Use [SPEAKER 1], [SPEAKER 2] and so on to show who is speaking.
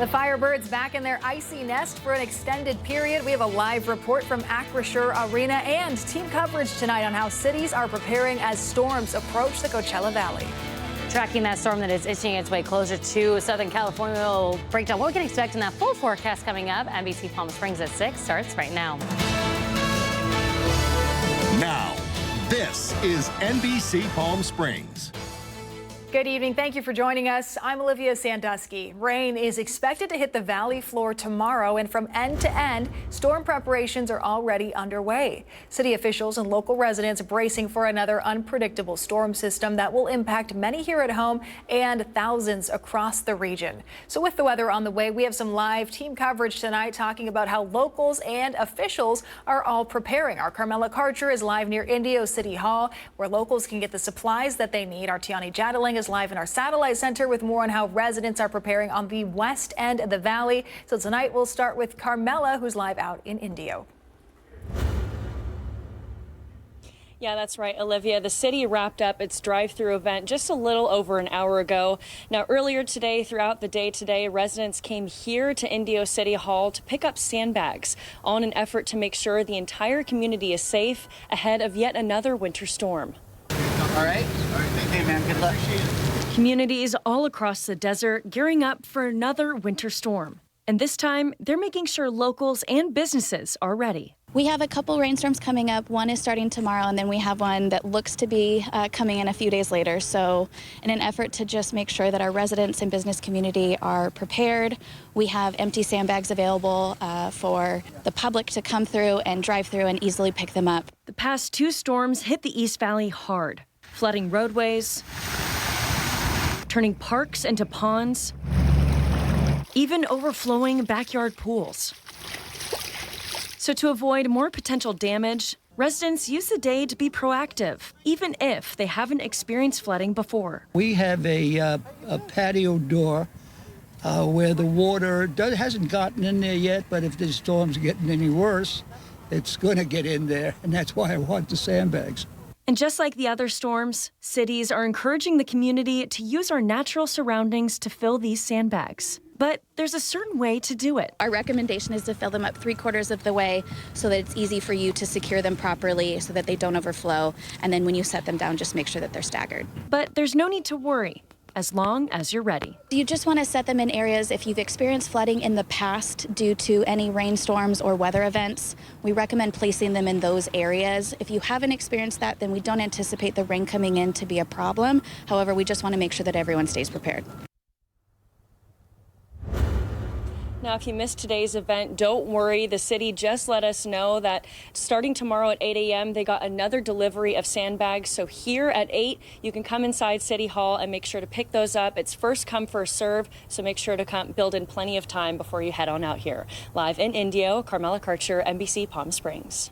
[SPEAKER 1] The Firebirds back in their icy nest for an extended period. We have a live report from Acrisure Arena and team coverage tonight on how cities are preparing as storms approach the Coachella Valley.
[SPEAKER 2] Tracking that storm that is inching its way closer to Southern California, will break down what we can expect in that full forecast coming up. NBC Palm Springs at 6 starts right now.
[SPEAKER 3] Now, this is NBC Palm Springs.
[SPEAKER 1] Good evening. Thank you for joining us. I'm Olivia Sandusky. Rain is expected to hit the valley floor tomorrow, and from end to end, storm preparations are already underway. City officials and local residents bracing for another unpredictable storm system that will impact many here at home and thousands across the region. So with the weather on the way, we have some live team coverage tonight talking about how locals and officials are all preparing. Our Carmela Karcher is live near Indio City Hall, where locals can get the supplies that they need. Our Tiani Jadaling is live in our satellite center with more on how residents are preparing on the west end of the valley. So tonight we'll start with Carmela, who's live out in Indio.
[SPEAKER 4] Yeah, that's right, Olivia. The city wrapped up its drive-through event just a little over an hour ago. Now, earlier today, throughout the day today, residents came here to Indio City Hall to pick up sandbags, all in an effort to make sure the entire community is safe ahead of yet another winter storm.
[SPEAKER 5] All right. Hey, man, good luck.
[SPEAKER 4] Communities all across the desert gearing up for another winter storm. And this time, they're making sure locals and businesses are ready.
[SPEAKER 6] We have a couple rainstorms coming up. One is starting tomorrow, and then we have one that looks to be coming in a few days later. So in an effort to just make sure that our residents and business community are prepared, we have empty sandbags available for the public to come through and drive through and easily pick them up.
[SPEAKER 4] The past two storms hit the East Valley hard, flooding roadways, turning parks into ponds, even overflowing backyard pools. So to avoid more potential damage, residents use the day to be proactive, even if they haven't experienced flooding before.
[SPEAKER 7] We have a patio door where the water hasn't gotten in there yet, but if the storm's getting any worse, it's going to get in there, and that's why I want the sandbags.
[SPEAKER 4] And just like the other storms, cities are encouraging the community to use our natural surroundings to fill these sandbags. But there's a certain way to do it.
[SPEAKER 6] Our recommendation is to fill them up 3/4 of the way so that it's easy for you to secure them properly so that they don't overflow. And then when you set them down, just make sure that they're staggered.
[SPEAKER 4] But there's no need to worry, as long as you're ready.
[SPEAKER 6] You just want to set them in areas if you've experienced flooding in the past due to any rainstorms or weather events. We recommend placing them in those areas. If you haven't experienced that, then we don't anticipate the rain coming in to be a problem. However, we just want to make sure that everyone stays prepared.
[SPEAKER 4] Now, if you missed today's event, don't worry. The city just let us know that starting tomorrow at 8 a.m., they got another delivery of sandbags. So here at 8, you can come inside City Hall and make sure to pick those up. It's first come, first serve. So make sure to build in plenty of time before you head on out here. Live in Indio, Carmela Karcher, NBC Palm Springs.